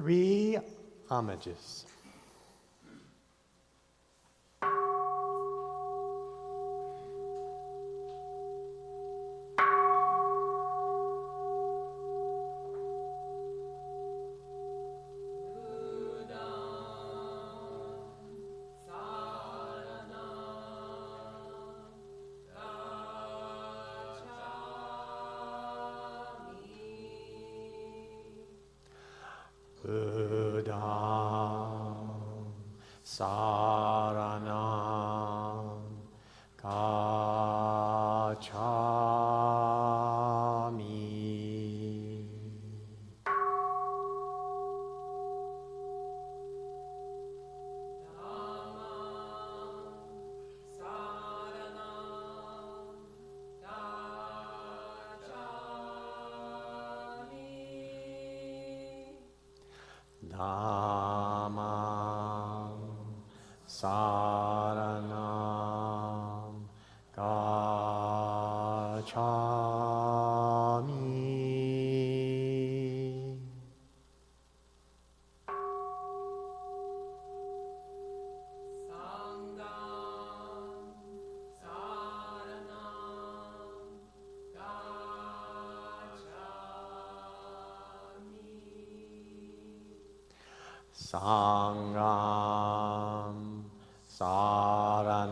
Three homages. Buddham saranam gacchami. Dhammam saranam gacchami. Sangam saranam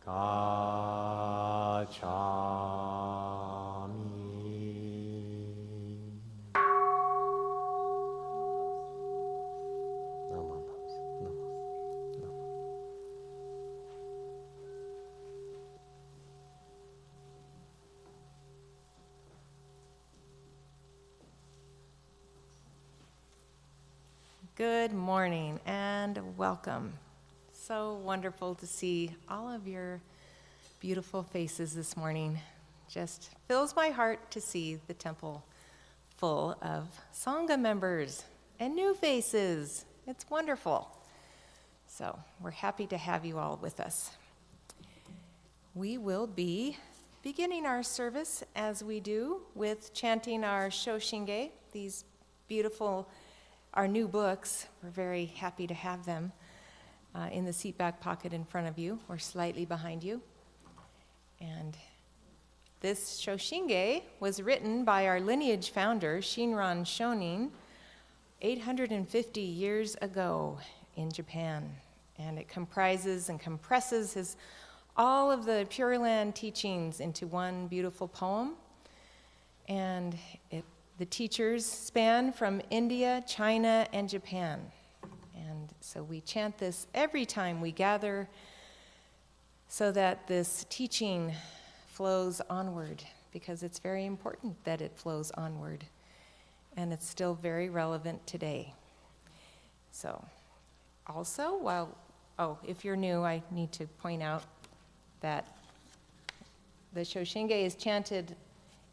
gacchami. Namo. Good morning and welcome. So wonderful to see all of your beautiful faces this morning. Just fills my heart to see the temple full of Sangha members and new faces. It's wonderful. So we're happy to have you all with us. We will be beginning our service as we do with chanting our Shoshinge, these beautiful our new books. We're very happy to have them in the seat back pocket in front of you or slightly behind you. And this Shoshinge was written by our lineage founder, Shinran Shonin, 850 years ago in Japan. And it comprises and compresses all of the Pure Land teachings into one beautiful poem. And the teachers span from India, China, and Japan. And so we chant this every time we gather so that this teaching flows onward, because it's very important that it flows onward. And it's still very relevant today. So also, if you're new, I need to point out that the Shoshinge is chanted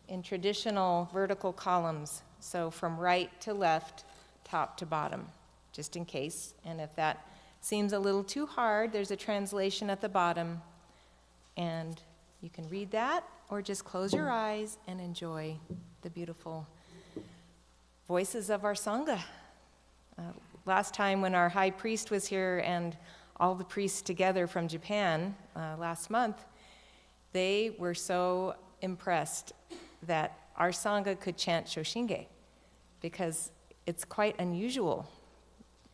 in traditional vertical columns, so from right to left, top to bottom, just in case. And if that seems a little too hard, there's a translation at the bottom, and you can read that, or just close your eyes and enjoy the beautiful voices of our Sangha. Last time when our high priest was here and all the priests together from Japan last month, they were so impressed that our Sangha could chant Shoshinge, because it's quite unusual,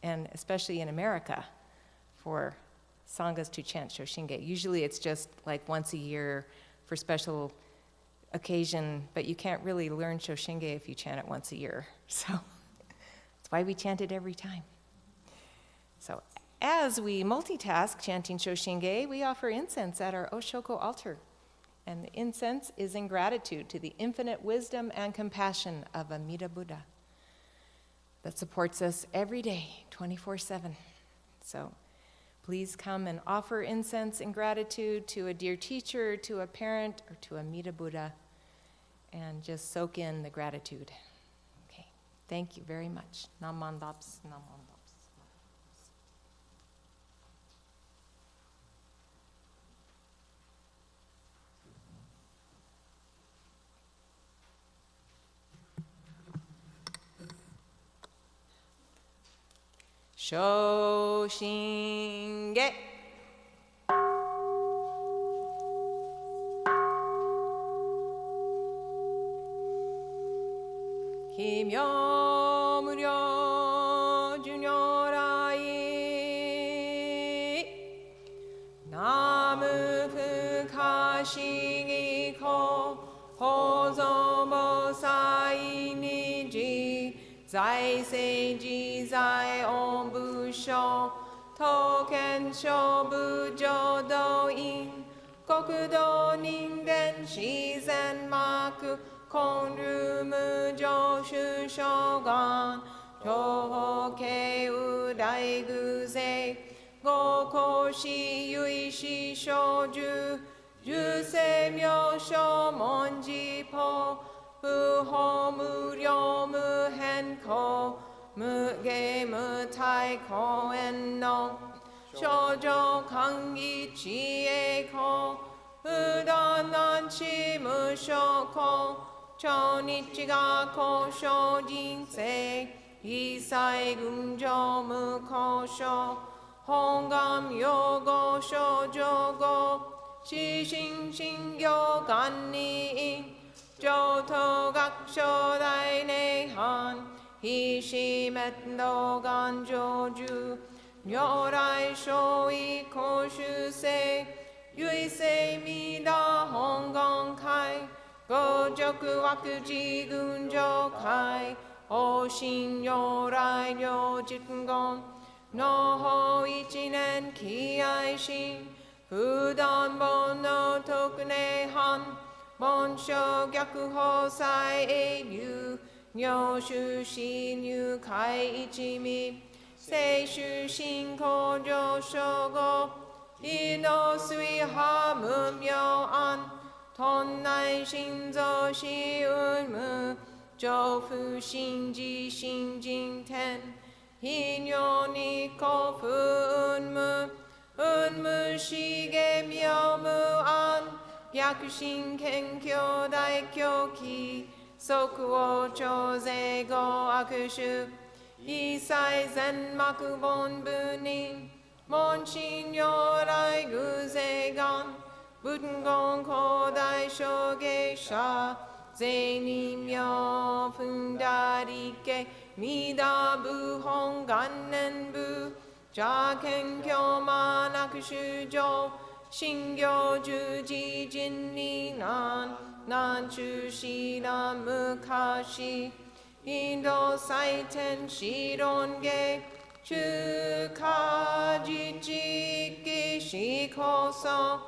and especially in America, for Sanghas to chant Shoshinge. Usually it's just like once a year for special occasion, but you can't really learn Shoshinge if you chant it once a year. So that's why we chant it every time. So as we multitask chanting Shoshinge, we offer incense at our Oshoko altar. And the incense is in gratitude to the infinite wisdom and compassion of Amida Buddha that supports us every day, 24/7. So please come and offer incense in gratitude to a dear teacher, to a parent, or to Amida Buddha, and just soak in the gratitude. Okay, thank you very much. Namandaps, namandaps. 昇進下奇妙無量寿如来南無不可思議故法蔵菩薩に寺財政自在音部省東県省部浄土院国土人間自然幕根流無常修正願東方慶右大偶勢五行死唯死小寿十世妙正文字法不法無量無変更無下無体公園の少女寛義知恵公不断難知無所公超日が交渉人生一切群上無交渉本願用語少女語知心信用願に上等学書大涅槃非死滅道願成就如来所以公主世唯世弥陀本願会五辱惑自群上会お心如来両実言の法一年喜愛心不断本の特涅槃凡所逆法祭永流入手心入会一味聖主信仰上昇後意の水波無明暗頓内心臓死運無上不信自信人天非尿に古不運無運無死下妙無暗逆心謙虚大狂気即応超税合悪手一切全幕本部人門心如来偶税願仏言広大小芸者税人妙分大理系弥陀部本元年部邪見教満悪主上信行十字人に難中死難昔インド祭天四論芸中華自治義士こそ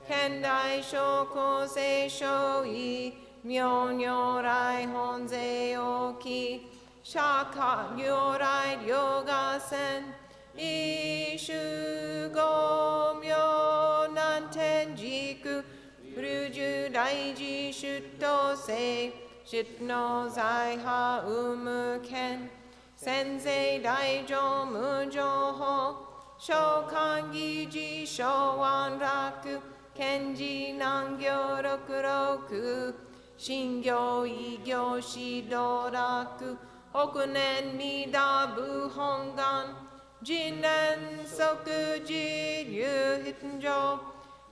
現代諸公正所意妙如来本税大き釈迦如来両合戦一種五妙難天軸不重大事出頭世出の財派有無権先生大乗無情法召喚議事小安楽賢治難行六六信行異行指導楽億年弥陀部本願人年即時流筆上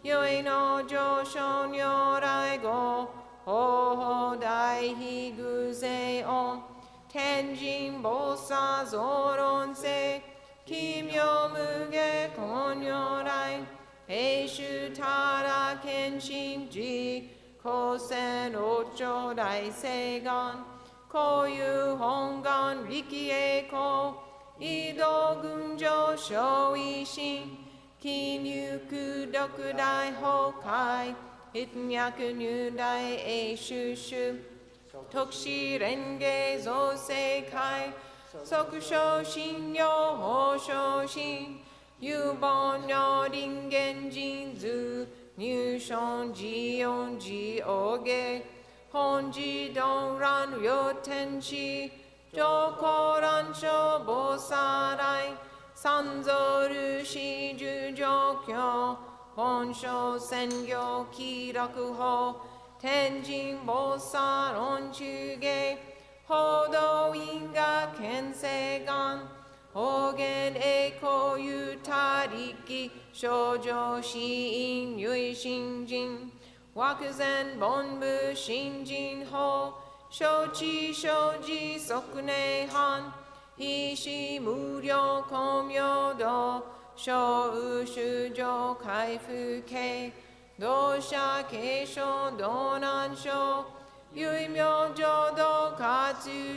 唯の上昇如来語法法大悲偶税音天神菩薩増論世奇妙無下根如来平衆他ら謙信寺高専六丁大誓願こういう本願力栄光移動群上小維心金入苦毒大崩壊一脈入大永収集特使蓮華造世界即小信用法小心有本の人間人図入賞自音自王下本自動乱両天使上高乱小菩薩来三蔵如是十上教本書専業気楽法天神菩薩論中下報道因果見世願方言栄光ゆたりき少女死因唯新人惑前本部新人法承知承知即内藩必死無料公明道小雨修上開封系同社継承道南省唯名浄土活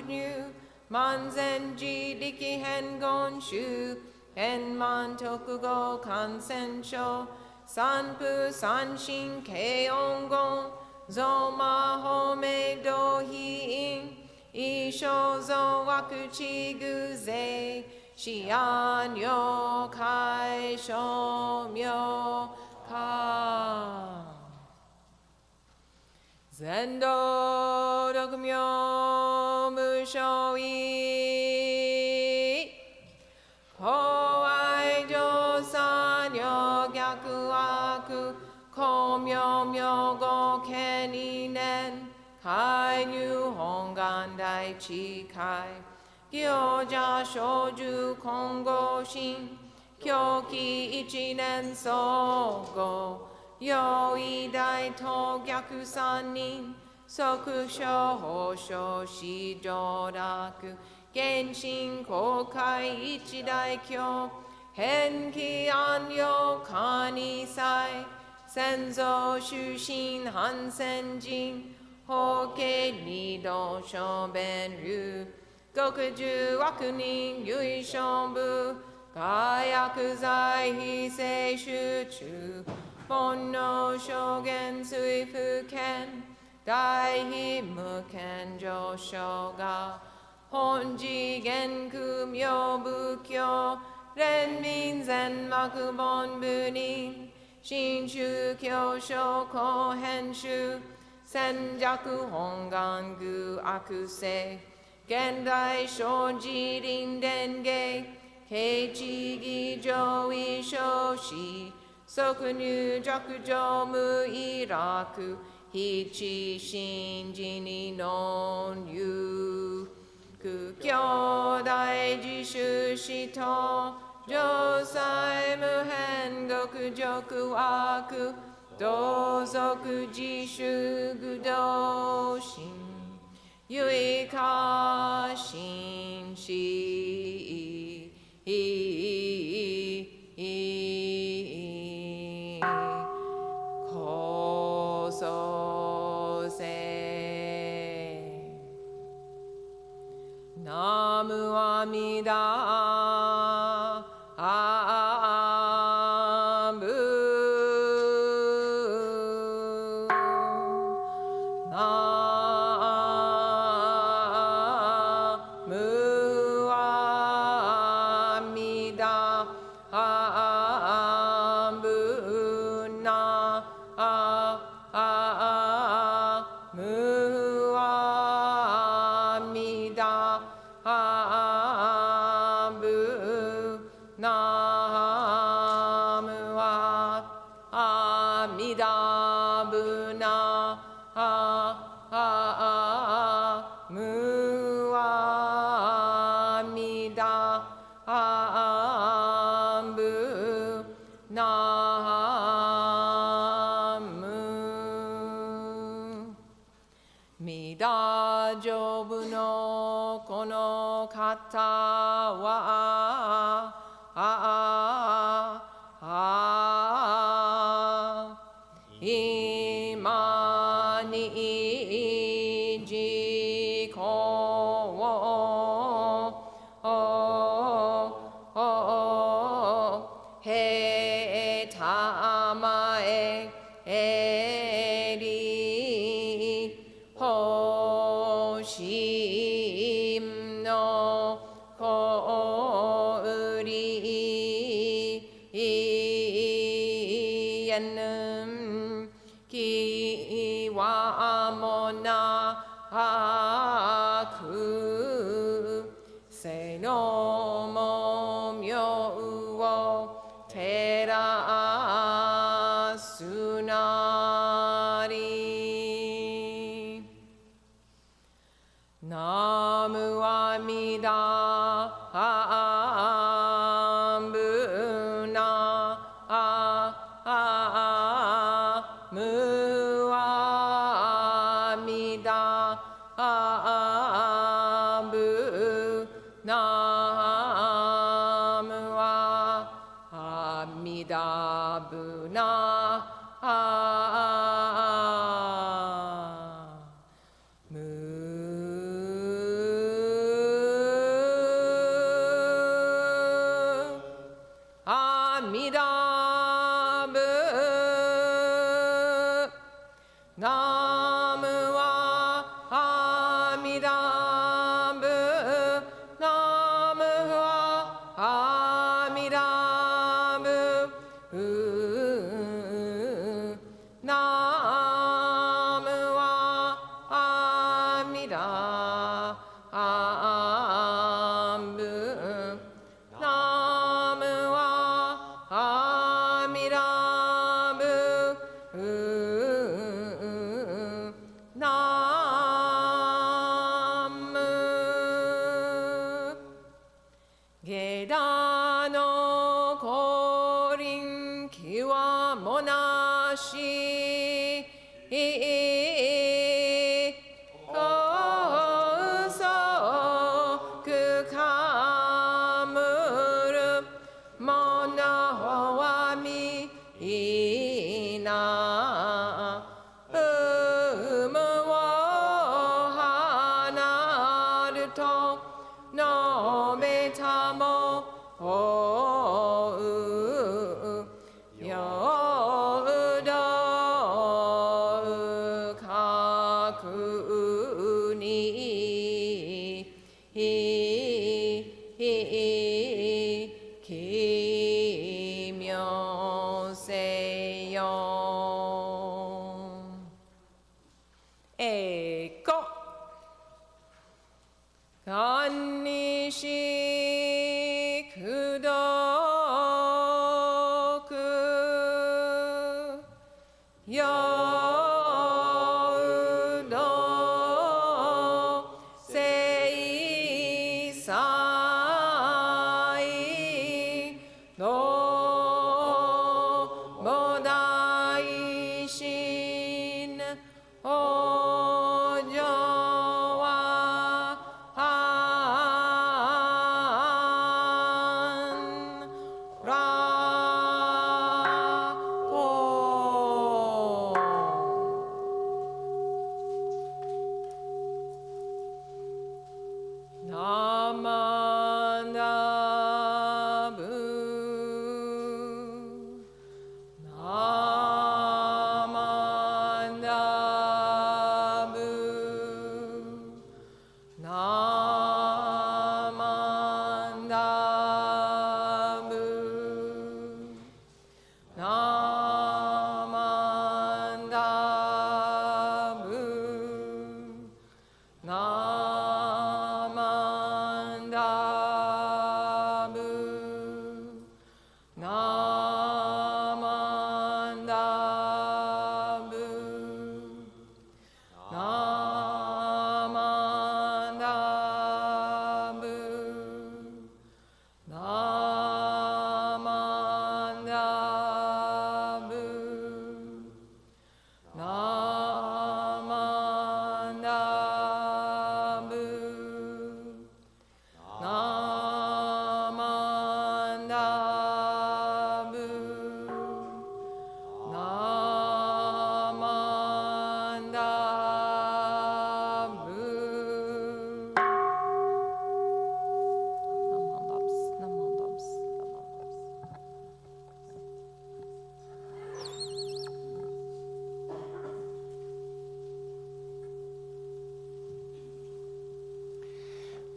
入万全寺力変言宗円満特語感染症三風三神慶音言増魔法明道非因一生増惑地偶税思案妖怪称名化全道六名無償意法愛上三女逆悪公明明語権理念介入本願大智慧行者小樹金剛心狂気一年総合用意大と逆三人即所法所市上楽原神公開一大教変気安養管理祭先祖出身反戦人法家二道小弁流極十悪人唯勝部外薬剤非正集中煩悩証言随不見大非無権上昇が本次元空妙仏教連民全幕本部人新宗教書後編集戦弱本願具悪性現代生寺林伝芸平地義上位小子即入弱上無意楽非知信寺にのんゆく兄弟自主死と上妻無変極辱悪同族自主愚道心唯過心死こそせナムアミダ丈夫のこの方は今に自己をへたまえ心の氷えぬきわもなくせのもみょうを照らすなりナムアミダ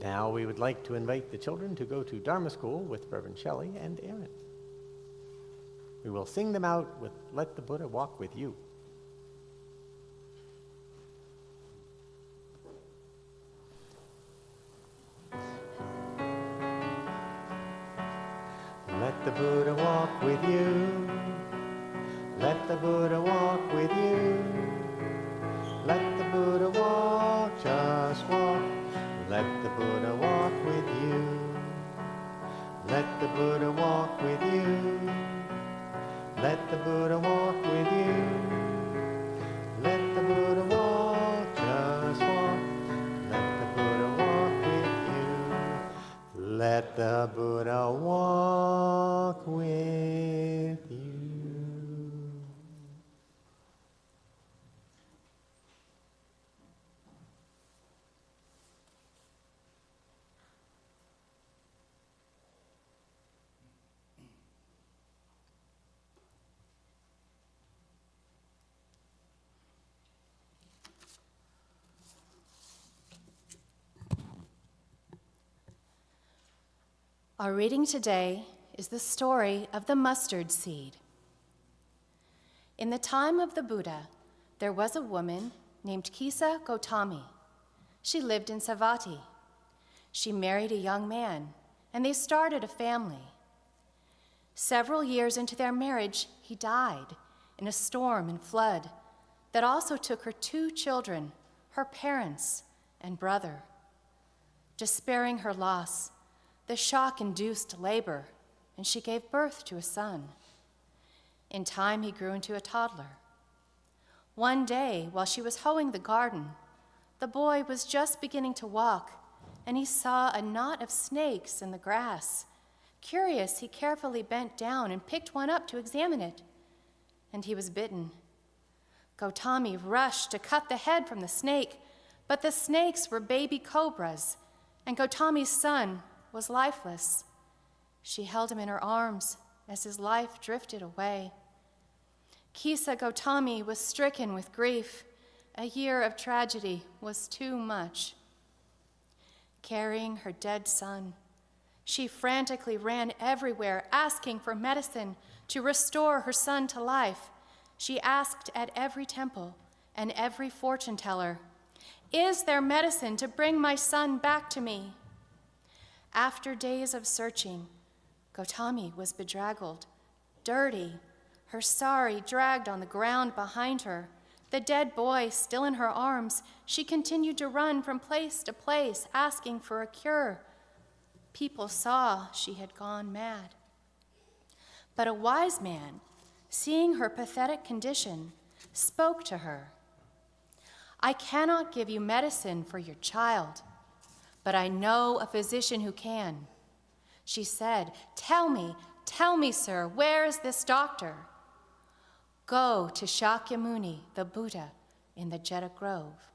Now we would like to invite the children to go to Dharma School with Reverend Shelley and Aaron. We will sing them out with Let the Buddha Walk With You. Let the Buddha walk with you. Let the Buddha walk with you. Let the Buddha walk, just walk. Let the Buddha walk with you. Let the Buddha walk with you. Let the Buddha walk with you. Let the Buddha walk, just walk. Let the Buddha walk with you. Let Let the Buddha walk with you. Our reading today is the story of the mustard seed. In the time of the Buddha, there was a woman named Kisa Gotami. She lived in Savatthi. She married a young man, and they started a family. Several years into their marriage, he died in a storm and flood that also took her 2 children, her parents, and brother. Despairing her loss, the shock induced labor, and she gave birth to a son. In time, he grew into a toddler. One day, while she was hoeing the garden, the boy was just beginning to walk, and he saw a knot of snakes in the grass. Curious, he carefully bent down and picked one up to examine it, and he was bitten. Gotami rushed to cut the head from the snake, but the snakes were baby cobras, and Gotami's son was lifeless. She held him in her arms as his life drifted away. Kisa Gotami was stricken with grief. A year of tragedy was too much. Carrying her dead son, she frantically ran everywhere, asking for medicine to restore her son to life. She asked at every temple and every fortune teller, "Is there medicine to bring my son back to me?" After days of searching, Gotami was bedraggled, dirty, her sari dragged on the ground behind her. The dead boy still in her arms, she continued to run from place to place, asking for a cure. People saw she had gone mad. But a wise man, seeing her pathetic condition, spoke to her. "I cannot give you medicine for your child, but I know a physician who can." She said, tell me, sir, where is this doctor?" "Go to Shakyamuni, the Buddha, in the Jeta Grove."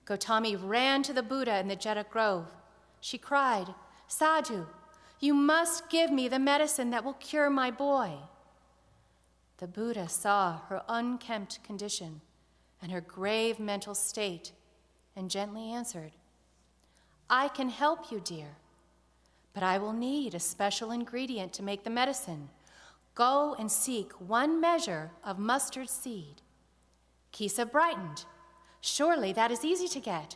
Gotami ran to the Buddha in the Jeta Grove. She cried, "Sadhu, you must give me the medicine that will cure my boy." The Buddha saw her unkempt condition and her grave mental state and gently answered, "I can help you, dear, but I will need a special ingredient to make the medicine. Go and seek 1 measure of mustard seed." Kisa brightened. "Surely that is easy to get."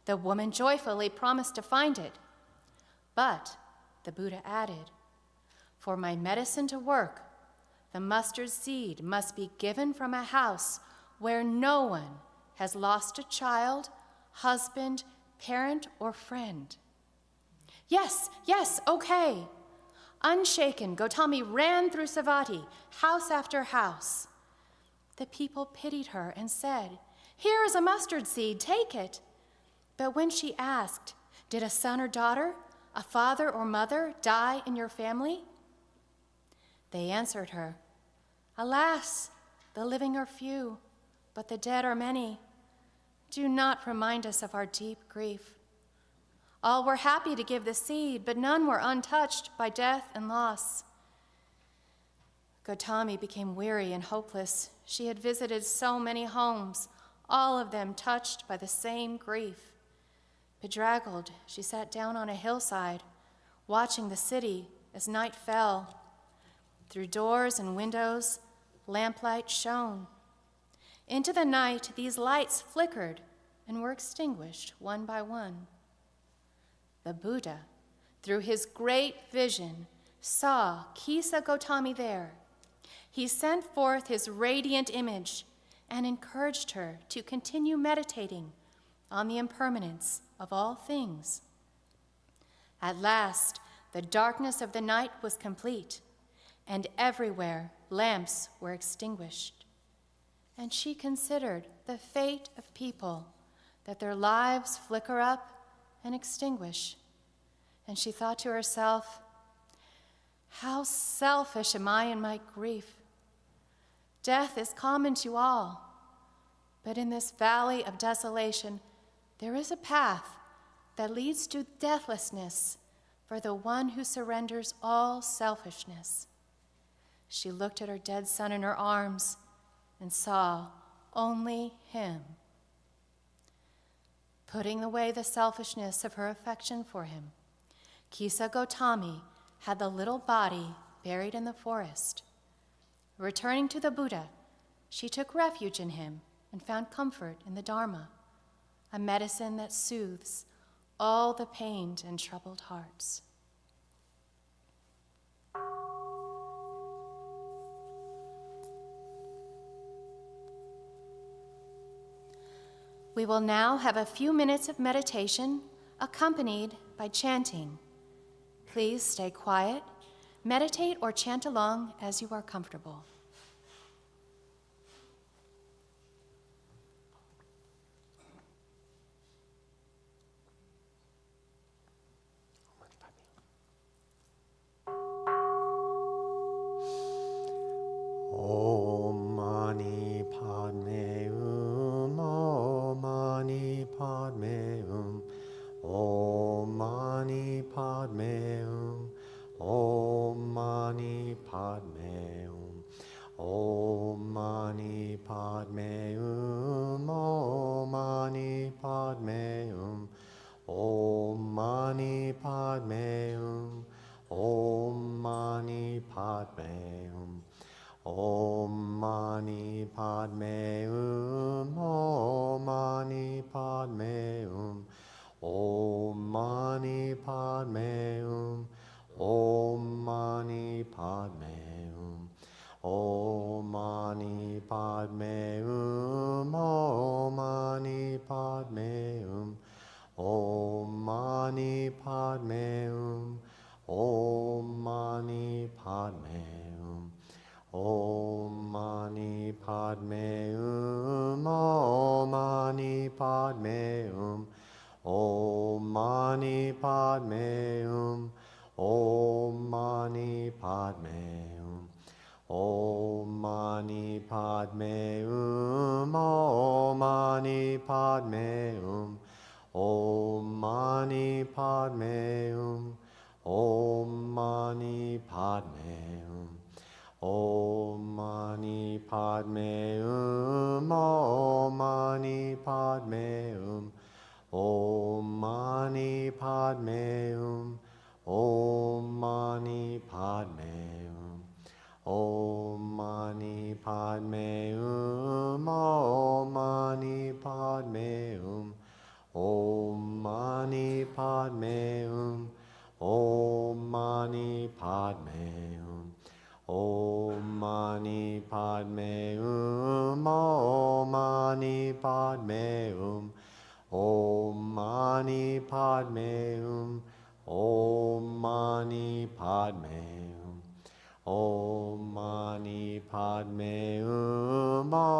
The woman joyfully promised to find it. But the Buddha added, "For my medicine to work, the mustard seed must be given from a house where no one has lost a child, husband, parent, or friend." Yes, okay." Unshaken, Gotami ran through Savatthi, house after house. The people pitied her and said, "Here is a mustard seed, take it." But when she asked, "Did a son or daughter, a father or mother die in your family?" they answered her, "Alas, the living are few, but the dead are many. Do not remind us of our deep grief. All were happy to give the seed, but none were untouched by death and loss." Gotami became weary and hopeless. She had visited so many homes, all of them touched by the same grief. Bedraggled, she sat down on a hillside, watching the city as night fell. Through doors and windows, lamplight shone. Into the night, these lights flickered and were extinguished one by one. The Buddha, through his great vision, saw Kisa Gotami there. He sent forth his radiant image and encouraged her to continue meditating on the impermanence of all things. At last, the darkness of the night was complete, and everywhere lamps were extinguished. And she considered the fate of people, that their lives flicker up and extinguish. and she thought to herself, "How selfish am I in my grief. Death is common to all, but in this valley of desolation, there is a path that leads to deathlessness for the one who surrenders all selfishness." She looked at her dead son in her arms and saw only him. Putting away the selfishness of her affection for him, Kisa Gotami had the little body buried in the forest. Returning to the Buddha, she took refuge in him and found comfort in the Dharma, a medicine that soothes all the pained and troubled hearts. We will now have a few minutes of meditation accompanied by chanting. Please stay quiet, meditate, or chant along as you are comfortable. Om Mani Padme Hum, Om Mani Padme Hum, Om Mani Padme Hum, Om Mani Padme Hum, Om Mani Padme Hum, Om Mani Padme Hum, Om Mani Padme Hum, Om Mani Padme Hum. Om Mani Padme Hum, Om Mani Padme Hum, Om Mani Padme Hum, Om Mani Padme Hum, Om Mani Padme Hum, Om Mani Padme Hum, Om Mani Padme Hum, Om Mani Padme Hum. Om Mani Padme Hum, Om Mani Padme Hum, Om Mani Padme Hum, Om Mani Padme Hum, Om Mani Padme Hum, Om Mani Padme Hum, Om Mani Padme Hum, Om Mani Padme Hum. Om Mani Padme Hum, Om Mani Padme Hum, Om Mani Padme Hum, Om Mani Padme Hum, Om Mani Padme Hum, Om Mani Padme Hum, Om Mani Padme Hum, Om Mani Padme Hum. Om Mani Padme Hum, Om Mani Padme Hum, Om Mani Padme Hum, Om Mani Padme Hum, Om Mani Padme Hum, Om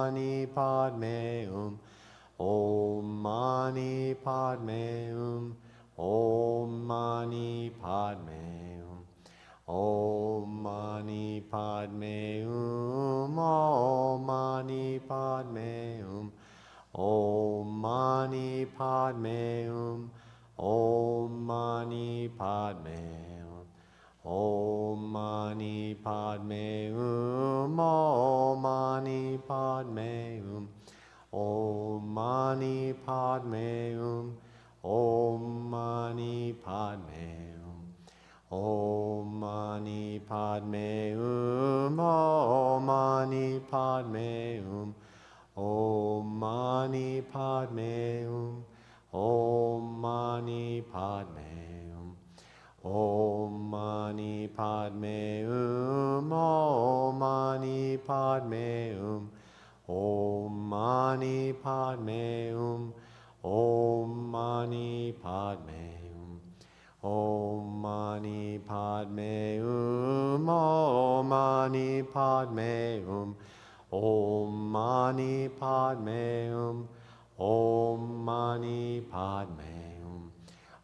Mani Padme Hum, Om Mani Padme Hum, Om Mani Padme Hum. Om Mani Padme Hum, Om Mani Padme Hum, Om Mani Padme Hum, Om Mani Padme Hum, Om Mani Padme Hum, Om Mani Padme Hum, Om Mani Padme Hum, Om Mani Padme Hum. Om Mani Padme Hum, Om Mani Padme Hum, Om Mani Padme Hum, Om Mani Padme Hum, Om Mani Padme Hum, Om Mani Padme Hum, Om Mani Padme Hum, Om Mani Padme Hum. Om Mani Padme Hum, Om Mani Padme Hum, Om Mani Padme Hum, Om Mani Padme Hum,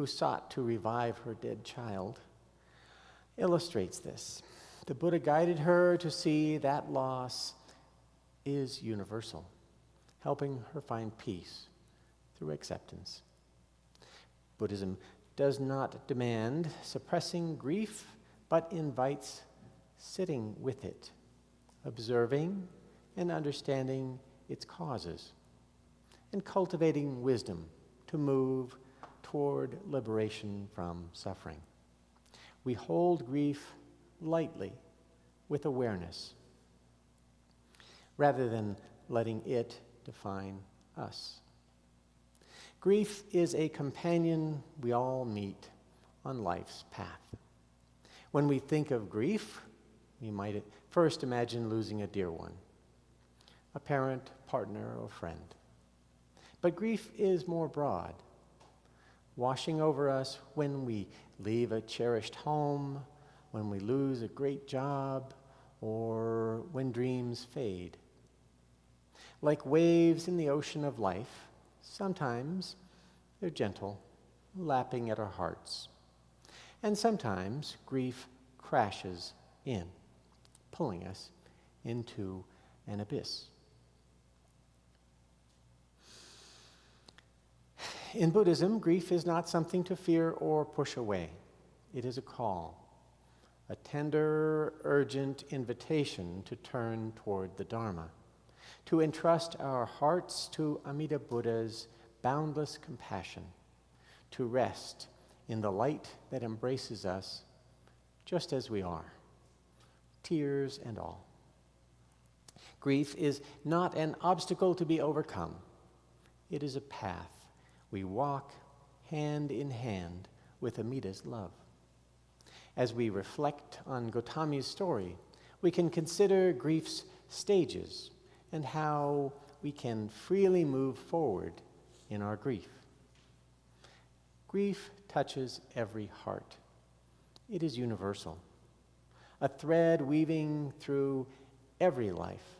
who sought to revive her dead child, illustrates this. The Buddha guided her to see that loss is universal, helping her find peace through acceptance. Buddhism does not demand suppressing grief, but invites sitting with it, observing and understanding its causes, and cultivating wisdom to move toward liberation from suffering. We hold grief lightly with awareness, rather than letting it define us. Grief is a companion we all meet on life's path. When we think of grief, we might first imagine losing a dear one, a parent, partner, or friend. But grief is more broad, washing over us when we leave a cherished home, when we lose a great job, or when dreams fade. Like waves in the ocean of life, sometimes they're gentle, lapping at our hearts. And sometimes grief crashes in, pulling us into an abyss. In Buddhism, grief is not something to fear or push away. It is a call, a tender, urgent invitation to turn toward the Dharma, to entrust our hearts to Amida Buddha's boundless compassion, to rest in the light that embraces us just as we are, tears and all. Grief is not an obstacle to be overcome. It is a path we walk hand in hand with Amida's love. As we reflect on Gautami's story, we can consider grief's stages and how we can freely move forward in our grief. Grief touches every heart. It is universal, a thread weaving through every life,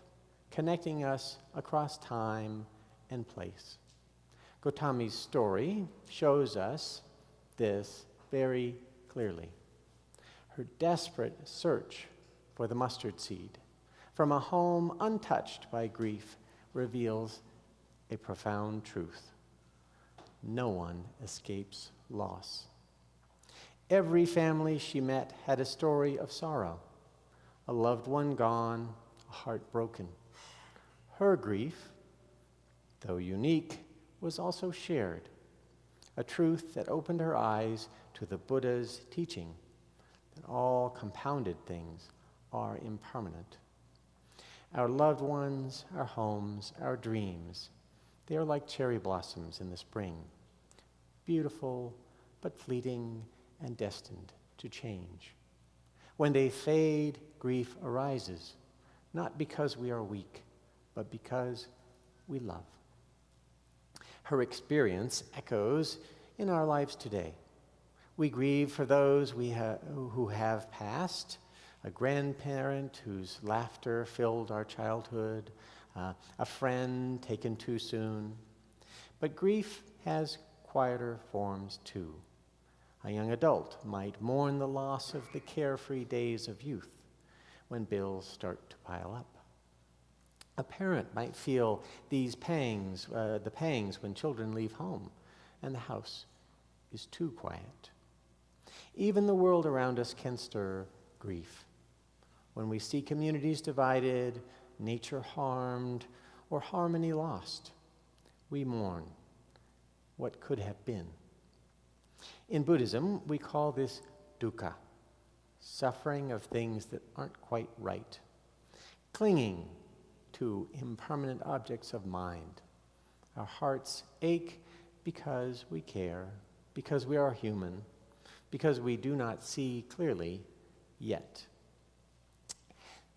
connecting us across time and place. Gautami's story shows us this very clearly. Her desperate search for the mustard seed from a home untouched by grief reveals a profound truth. No one escapes loss. Every family she met had a story of sorrow, a loved one gone, a heart broken. Her grief, though unique, was also shared, a truth that opened her eyes to the Buddha's teaching that all compounded things are impermanent. Our loved ones, our homes, our dreams, they are like cherry blossoms in the spring, beautiful but fleeting and destined to change. When they fade, grief arises, not because we are weak, but because we love. Her experience echoes in our lives today. We grieve for those who have passed, a grandparent whose laughter filled our childhood, a friend taken too soon. But grief has quieter forms too. A young adult might mourn the loss of the carefree days of youth when bills start to pile up. A parent might feel these pangs, the pangs when children leave home and the house is too quiet. Even the world around us can stir grief. When we see communities divided, nature harmed, or harmony lost, we mourn what could have been. In Buddhism, we call this dukkha, suffering of things that aren't quite right, clinging to impermanent objects of mind. Our hearts ache because we care, because we are human, because we do not see clearly yet.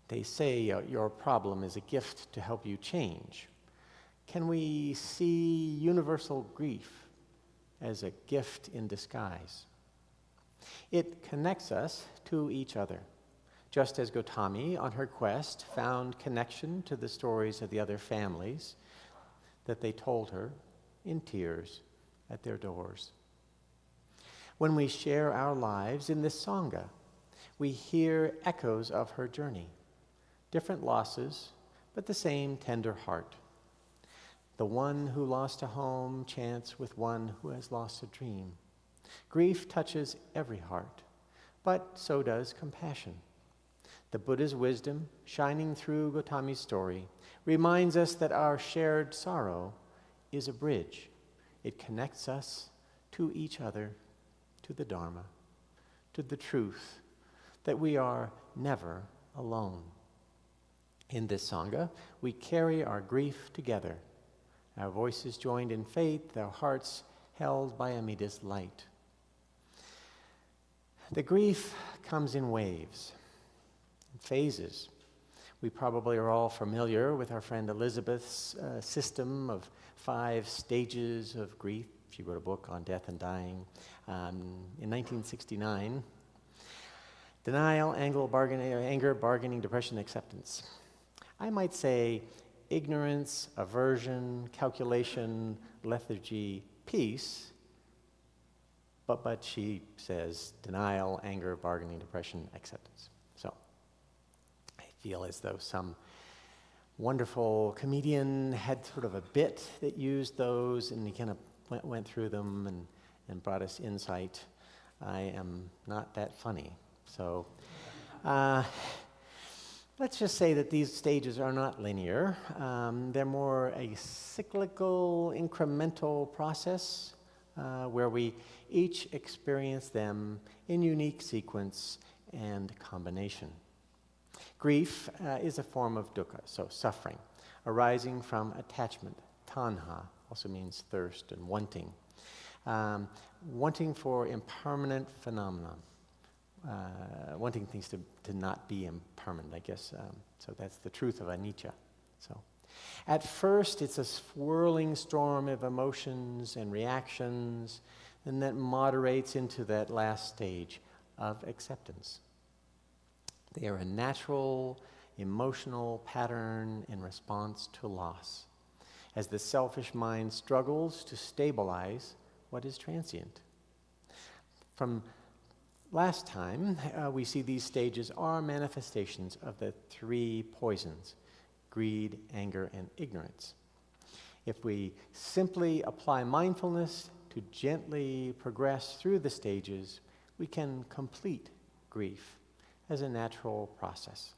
They say your problem is a gift to help you change. Can we see universal grief as a gift in disguise? It connects us to each other, just as Gautami, on her quest, found connection to the stories of the other families that they told her in tears at their doors. When we share our lives in this Sangha, we hear echoes of her journey. Different losses, but the same tender heart. The one who lost a home chants with one who has lost a dream. Grief touches every heart, but so does compassion. The Buddha's wisdom, shining through Gautami's story, reminds us that our shared sorrow is a bridge. It connects us to each other, to the Dharma, to the truth that we are never alone. In this Sangha, we carry our grief together, our voices joined in faith, our hearts held by Amida's light. The grief comes in waves, in phases. We probably are all familiar with our friend Elizabeth's system of 5 stages of grief. She wrote a book on death and dying. In 1969, denial, anger, bargaining, depression, acceptance. I might say ignorance, aversion, calculation, lethargy, peace, but she says denial, anger, bargaining, depression, acceptance. So I feel as though some wonderful comedian had sort of a bit that used those, and he kind of went through them and brought us insight. I am not that funny. So let's just say that these stages are not linear. They're more a cyclical, incremental process where we each experience them in unique sequence and combination. Grief is a form of dukkha, so suffering, arising from attachment. Tanha also means thirst and wanting. Wanting for impermanent phenomena. Wanting things to not be impermanent, I guess. So that's the truth of anicca. So, at first, it's a swirling storm of emotions and reactions, and that moderates into that last stage of acceptance. They are a natural, emotional pattern in response to loss, as the selfish mind struggles to stabilize what is transient. From last time, we see these stages are manifestations of the 3 poisons: greed, anger, and ignorance. If we simply apply mindfulness to gently progress through the stages, we can complete grief as a natural process.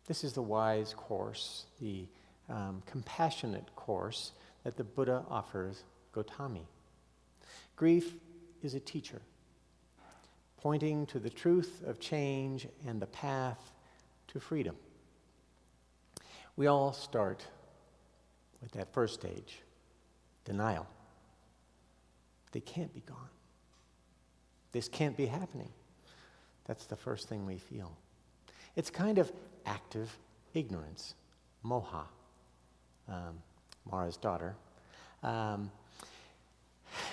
This is the wise course, the compassionate course that the Buddha offers Gautami. Grief is a teacher, pointing to the truth of change and the path to freedom. We all start with that first stage, denial. They can't be gone. This can't be happening. That's the first thing we feel. It's kind of active ignorance, moha, Mara's daughter.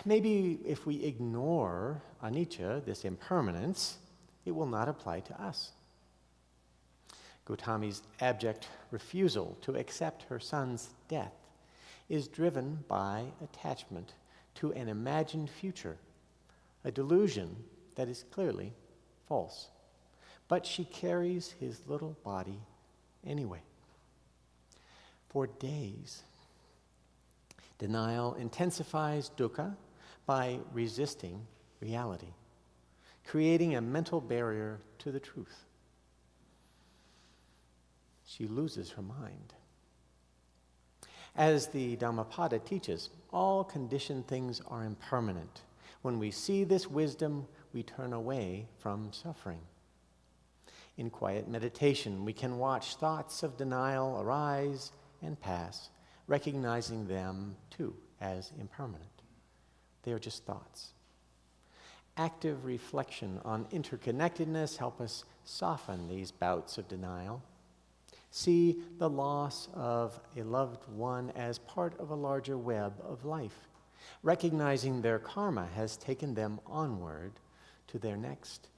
Maybe if we ignore anicca, this impermanence, it will not apply to us. Gautami's abject refusal to accept her son's death is driven by attachment to an imagined future, a delusion that is clearly false. But she carries his little body anyway. For days, denial intensifies dukkha by resisting reality, creating a mental barrier to the truth. She loses her mind. As the Dhammapada teaches, all conditioned things are impermanent. When we see this wisdom, we turn away from suffering. In quiet meditation, we can watch thoughts of denial arise and pass, recognizing them, too, as impermanent. They are just thoughts. Active reflection on interconnectedness help us soften these bouts of denial. See the loss of a loved one as part of a larger web of life, recognizing their karma has taken them onward to their next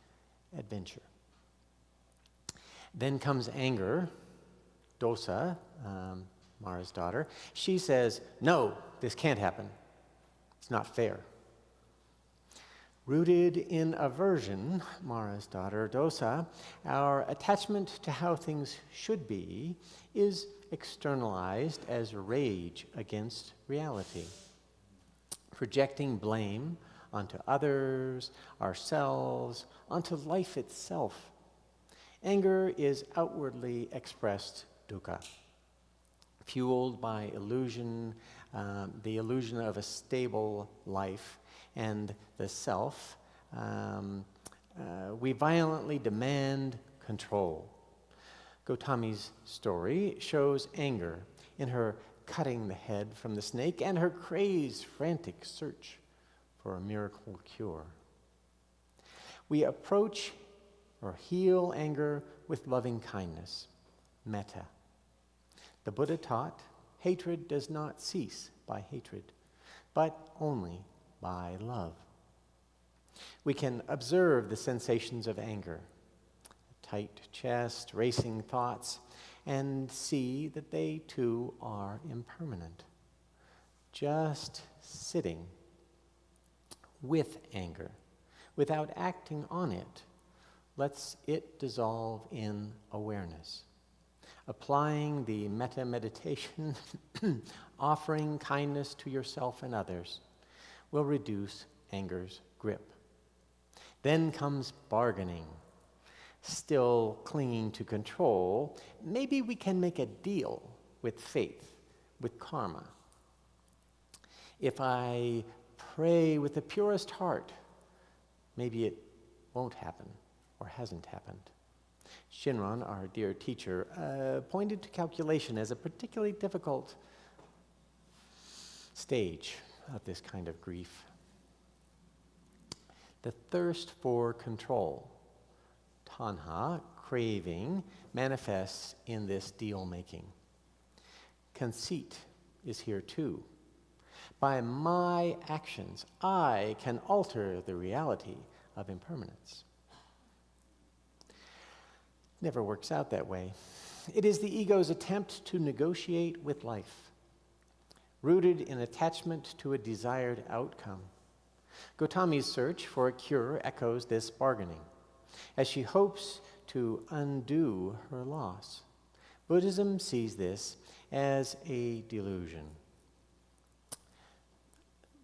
adventure. Then comes anger, dosa, Mara's daughter. She says, no, this can't happen. It's not fair. Rooted in aversion, Mara's daughter Dosa, our attachment to how things should be is externalized as rage against reality, projecting blame onto others, ourselves, onto life itself. Anger is outwardly expressed dukkha, fueled by illusion, the illusion of a stable life and the self. We violently demand control. Gautami's story shows anger in her cutting the head from the snake and her crazed, frantic search for a miracle cure. We approach or heal anger with loving kindness, metta. The Buddha taught hatred does not cease by hatred, but only by love. We can observe the sensations of anger, a tight chest, racing thoughts, and see that they too are impermanent. Just sitting with anger without acting on it lets it dissolve in awareness. Applying the metta meditation, offering kindness to yourself and others, will reduce anger's grip. Then comes bargaining. Still clinging to control, maybe we can make a deal with faith, with karma. If I pray with the purest heart, maybe it won't happen or hasn't happened. Shinran, our dear teacher, pointed to calculation as a particularly difficult stage of this kind of grief. The thirst for control, tanha, craving, manifests in this deal-making. Conceit is here too. By my actions, I can alter the reality of impermanence. Never works out that way. It is the ego's attempt to negotiate with life, rooted in attachment to a desired outcome. Gautami's search for a cure echoes this bargaining, as she hopes to undo her loss. Buddhism sees this as a delusion,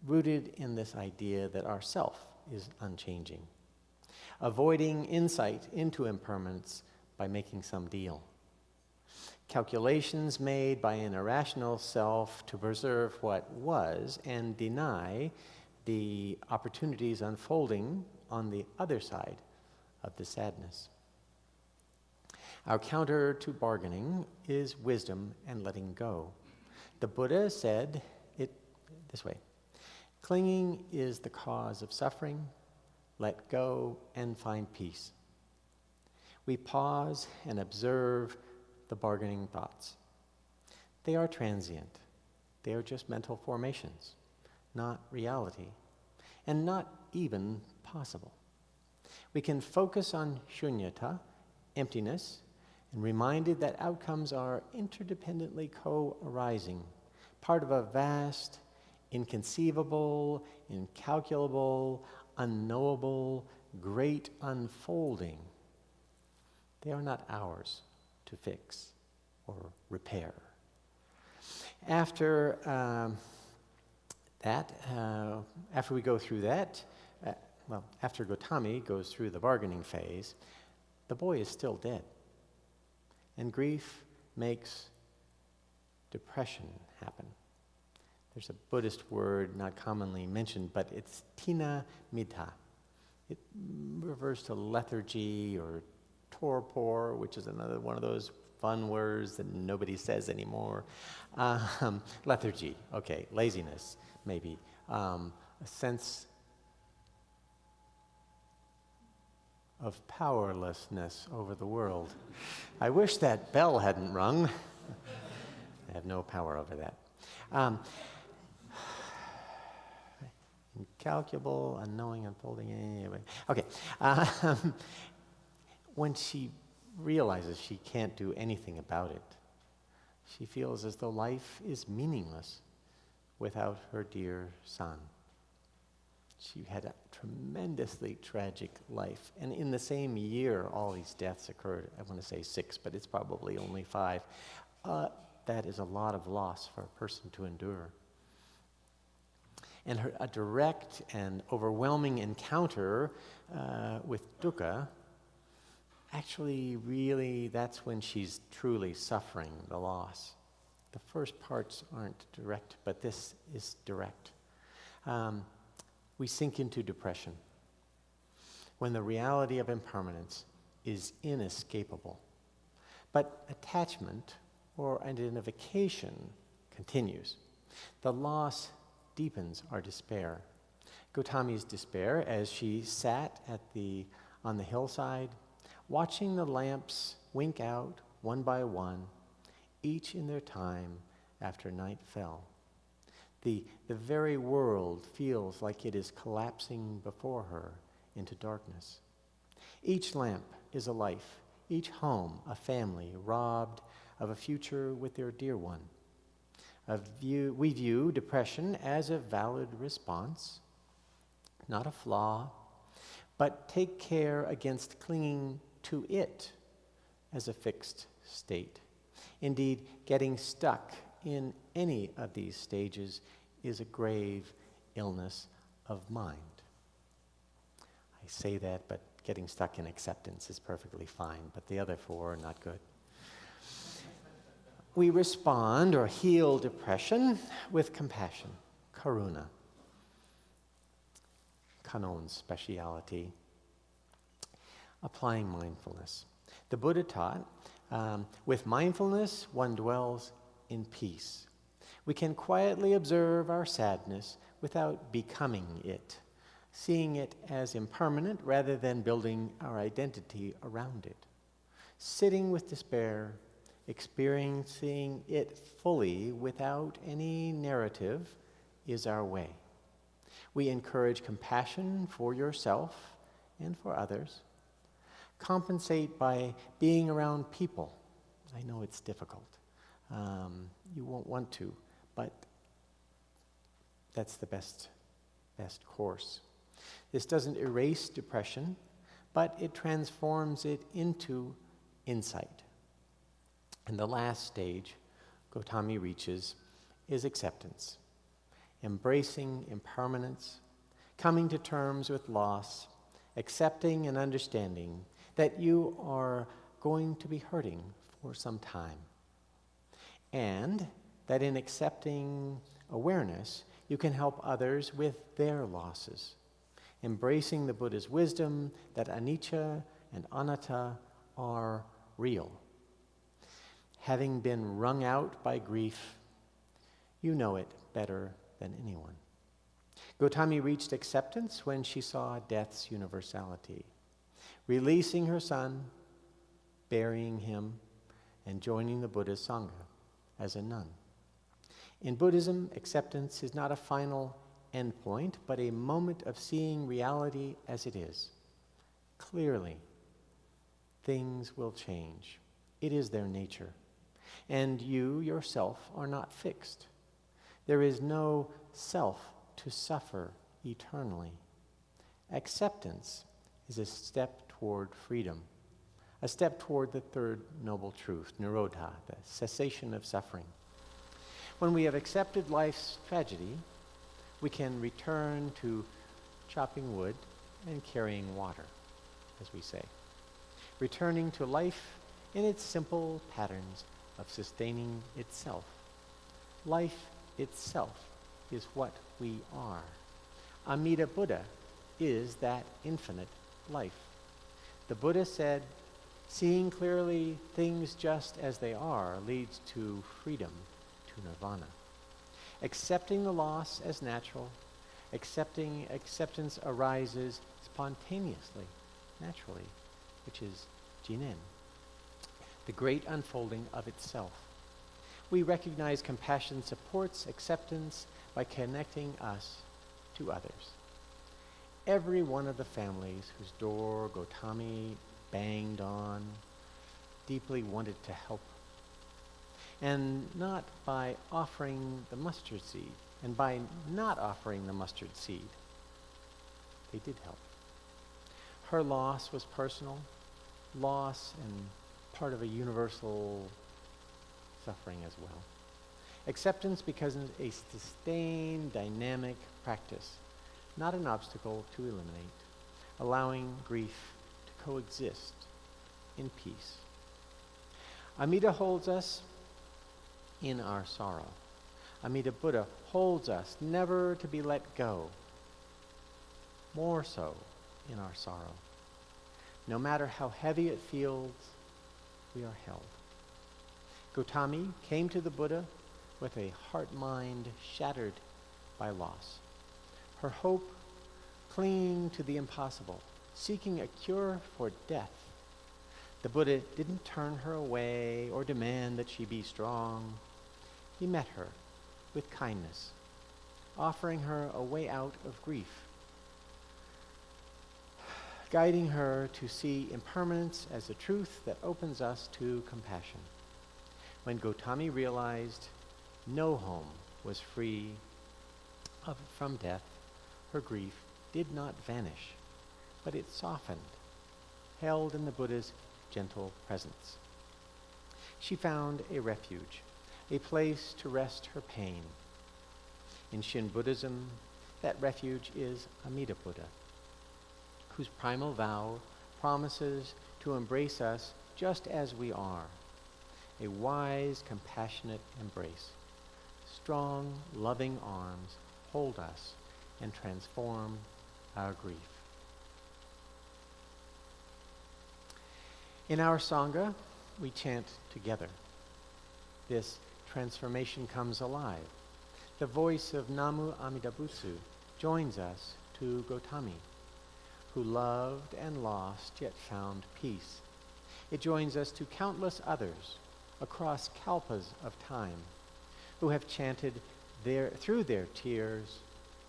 rooted in this idea that our self is unchanging, avoiding insight into impermanence by making some deal. Calculations made by an irrational self to preserve what was and deny the opportunities unfolding on the other side of the sadness. Our counter to bargaining is wisdom and letting go. The Buddha said it this way: clinging is the cause of suffering. Let go and find peace. We pause and observe the bargaining thoughts. They are transient. They are just mental formations, not reality, and not even possible. We can focus on shunyata, emptiness, and reminded that outcomes are interdependently co-arising, part of a vast, inconceivable, incalculable, unknowable, great unfolding. They are not ours to fix or repair. After after we go through that, after Gautami goes through the bargaining phase, the boy is still dead. And grief makes depression happen. There's a Buddhist word not commonly mentioned, but it's tina mita. It refers to lethargy or torpor, which is another one of those fun words that nobody says anymore. Lethargy, okay, laziness, maybe. A sense of powerlessness over the world. I wish that bell hadn't rung. I have no power over that. Incalculable, unknowing, unfolding. Okay. When she realizes she can't do anything about it, she feels as though life is meaningless without her dear son. She had a tremendously tragic life. And in the same year, all these deaths occurred. I want to say 6, but it's probably only 5. That is a lot of loss for a person to endure. And a direct and overwhelming encounter with dukkha, actually, really, that's when she's truly suffering the loss. The first parts aren't direct, but this is direct. We sink into depression when the reality of impermanence is inescapable. But attachment or identification continues. The loss deepens our despair. Gautami's despair as she sat on the hillside, watching the lamps wink out one by one, each in their time after night fell. The very world feels like it is collapsing before her into darkness. Each lamp is a life, each home a family robbed of a future with their dear one. We view depression as a valid response, not a flaw, but take care against clinging to it as a fixed state. Indeed, getting stuck in any of these stages is a grave illness of mind. I say that, but getting stuck in acceptance is perfectly fine, but the other 4 are not good. We respond or heal depression with compassion, karuna, Kanon's speciality, applying mindfulness. The Buddha taught, with mindfulness, one dwells in peace. We can quietly observe our sadness without becoming it, seeing it as impermanent rather than building our identity around it. Sitting with despair, experiencing it fully without any narrative is our way. We encourage compassion for yourself and for others. Compensate by being around people. I know it's difficult. You won't want to, but that's the best course. This doesn't erase depression, but it transforms it into insight. And the last stage Gautami reaches is acceptance, embracing impermanence, coming to terms with loss, accepting and understanding that you are going to be hurting for some time, and that in accepting awareness, you can help others with their losses, embracing the Buddha's wisdom that anicca and anatta are real. Having been wrung out by grief, you know it better than anyone. Gautami reached acceptance when she saw death's universality, releasing her son, burying him, and joining the Buddha's Sangha as a nun. In Buddhism, acceptance is not a final endpoint, but a moment of seeing reality as it is. Clearly, things will change. It is their nature. And you yourself are not fixed. There is no self to suffer eternally. Acceptance is a step toward freedom, a step toward the third noble truth, nirodha, the cessation of suffering. When we have accepted life's tragedy, we can return to chopping wood and carrying water, as we say, returning to life in its simple patterns of sustaining itself. Life itself is what we are. Amida Buddha is that infinite life. The Buddha said, seeing clearly things just as they are leads to freedom, to nirvana. Accepting the loss as natural, acceptance arises spontaneously, naturally, which is jinen, the great unfolding of itself. We recognize compassion supports acceptance by connecting us to others. Every one of the families whose door Gautami banged on deeply wanted to help. And not by offering the mustard seed, and by not offering the mustard seed, They did help. Her loss was personal, loss and part of a universal suffering as well. Acceptance becomes a sustained, dynamic practice, not an obstacle to eliminate, allowing grief to coexist in peace. Amida holds us in our sorrow. Amida Buddha holds us never to be let go, more so in our sorrow. No matter how heavy it feels, we are held. Gautami came to the Buddha with a heart-mind shattered by loss. Her hope clinging to the impossible, seeking a cure for death. The Buddha didn't turn her away or demand that she be strong. He met her with kindness, offering her a way out of grief, guiding her to see impermanence as a truth that opens us to compassion. When Gautami realized no home was free from death, her grief did not vanish, but it softened, held in the Buddha's gentle presence. She found a refuge, a place to rest her pain. In Shin Buddhism, that refuge is Amida Buddha, whose primal vow promises to embrace us just as we are, a wise, compassionate embrace. Strong, loving arms hold us and transform our grief. In our Sangha, we chant together. This transformation comes alive. The voice of Namu Amida Butsu joins us to Gautami, who loved and lost yet found peace. It joins us to countless others across kalpas of time who have chanted through their tears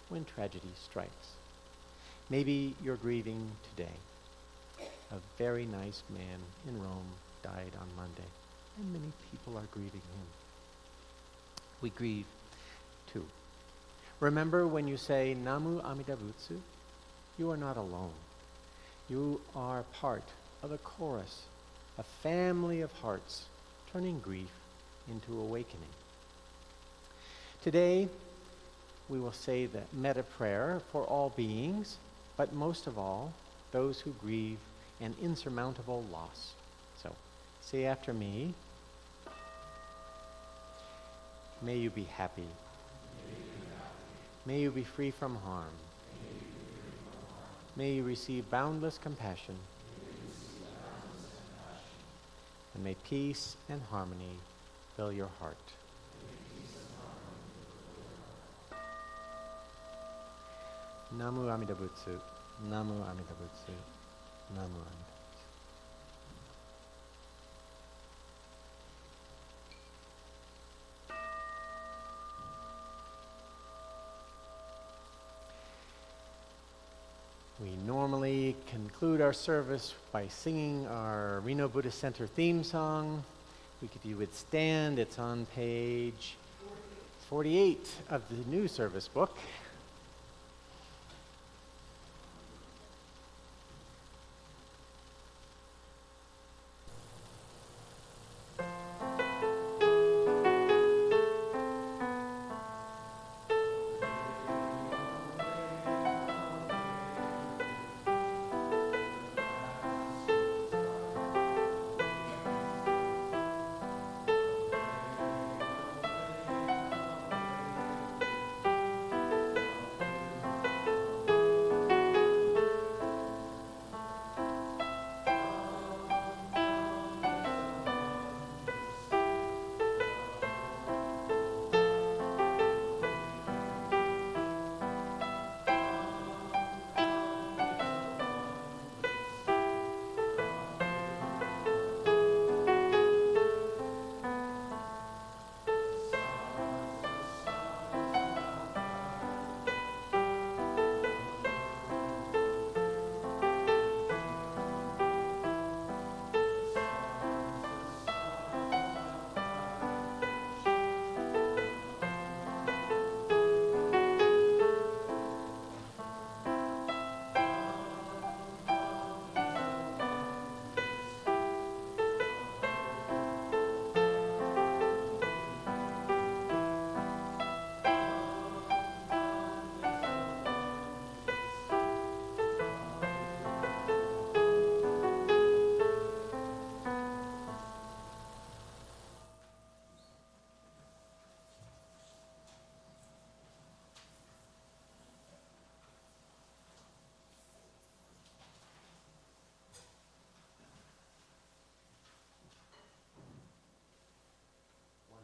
when tragedy strikes. Maybe you're grieving today. A very nice man in Rome died on Monday, and many people are grieving him. We grieve too. Remember, when you say Namu Amida Butsu, you are not alone. You are part of a chorus, a family of hearts turning grief into awakening. Today, we will say the metta prayer for all beings, but most of all, those who grieve an insurmountable loss. So, say after me. May you be happy. May you be free from harm. May you receive boundless compassion. And may peace and harmony fill your heart. Namu Amida Butsu, Namu Amida Butsu, Namu Amida. We normally conclude our service by singing our Reno Buddhist Center theme song. If you would stand, it's on page 48 of the new service book.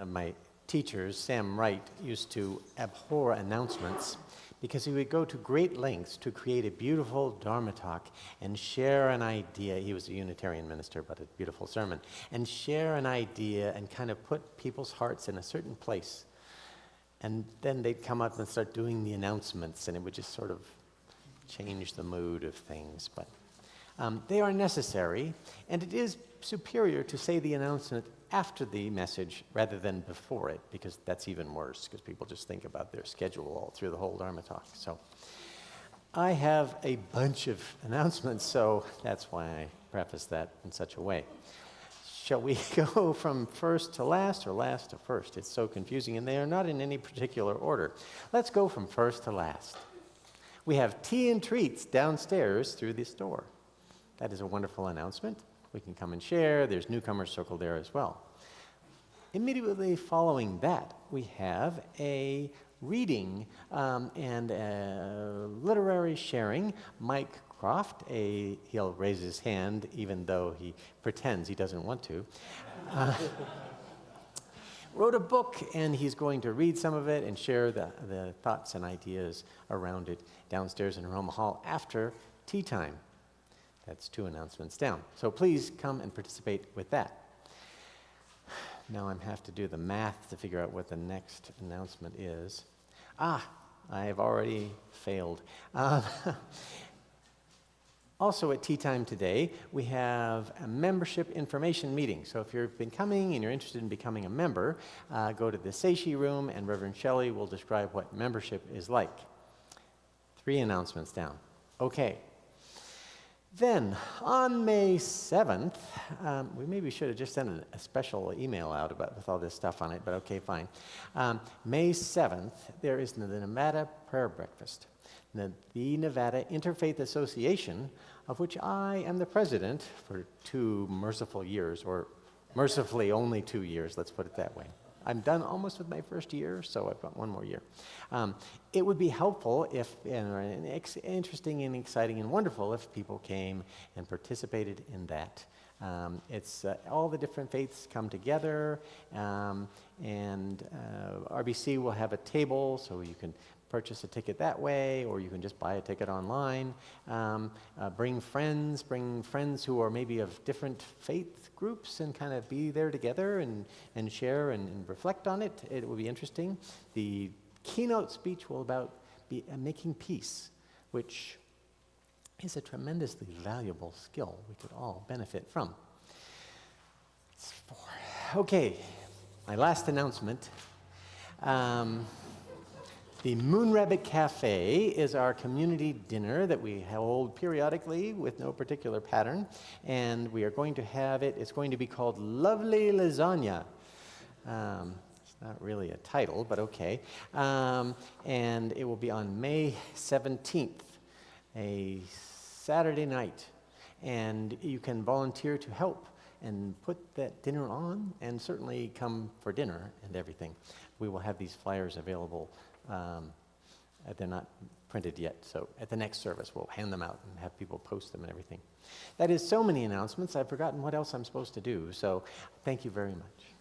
of my teachers, Sam Wright, used to abhor announcements because he would go to great lengths to create a beautiful Dharma talk and share an idea. He was a Unitarian minister, but a beautiful sermon. And share an idea and kind of put people's hearts in a certain place. And then they'd come up and start doing the announcements, and it would just sort of change the mood of things. But they are necessary, and it is superior to say the announcement after the message rather than before it, because that's even worse, because people just think about their schedule all through the whole Dharma talk. So I have a bunch of announcements, so that's why I preface that in such a way. Shall we go from first to last or last to first? It's so confusing, and they are not in any particular order. Let's go from first to last. We have tea and treats downstairs through this door. That is a wonderful announcement. We can come and share. There's newcomers circled there as well. Immediately following that, we have a reading and a literary sharing. Mike Croft, he'll raise his hand even though he pretends he doesn't want to, wrote a book, and he's going to read some of it and share the thoughts and ideas around it downstairs in Roma Hall after tea time. That's 2 announcements down. So please come and participate with that. Now I have to do the math to figure out what the next announcement is. I have already failed. Also at tea time today, we have a membership information meeting. So if you've been coming and you're interested in becoming a member, go to the Seishi room, and Reverend Shelley will describe what membership is like. 3 announcements down. Okay. Then, on May 7th, we maybe should have just sent a special email out with all this stuff on it, but okay, fine. May 7th, there is the Nevada Prayer Breakfast, the Nevada Interfaith Association, of which I am the president for 2 merciful years, or mercifully only 2 years, let's put it that way. I'm done almost with my first year, so I've got 1 more year. It would be helpful if, and interesting and exciting and wonderful if people came and participated in that. It's all the different faiths come together, and RBC will have a table, so you can purchase a ticket that way, or you can just buy a ticket online. Bring friends who are maybe of different faith groups, and kind of be there together and share and reflect on it. It will be interesting. The keynote speech will be making peace, which is a tremendously valuable skill we could all benefit from. It's 4. Okay, my last announcement. The Moon Rabbit Cafe is our community dinner that we hold periodically with no particular pattern, and we are going to have it. It's going to be called Lovely Lasagna. It's not really a title, but okay. And it will be on May 17th, a Saturday night, and you can volunteer to help and put that dinner on, and certainly come for dinner and everything. We will have these flyers available. They're not printed yet, so at the next service we'll hand them out and have people post them and everything. That is so many announcements, I've forgotten what else I'm supposed to do, so thank you very much.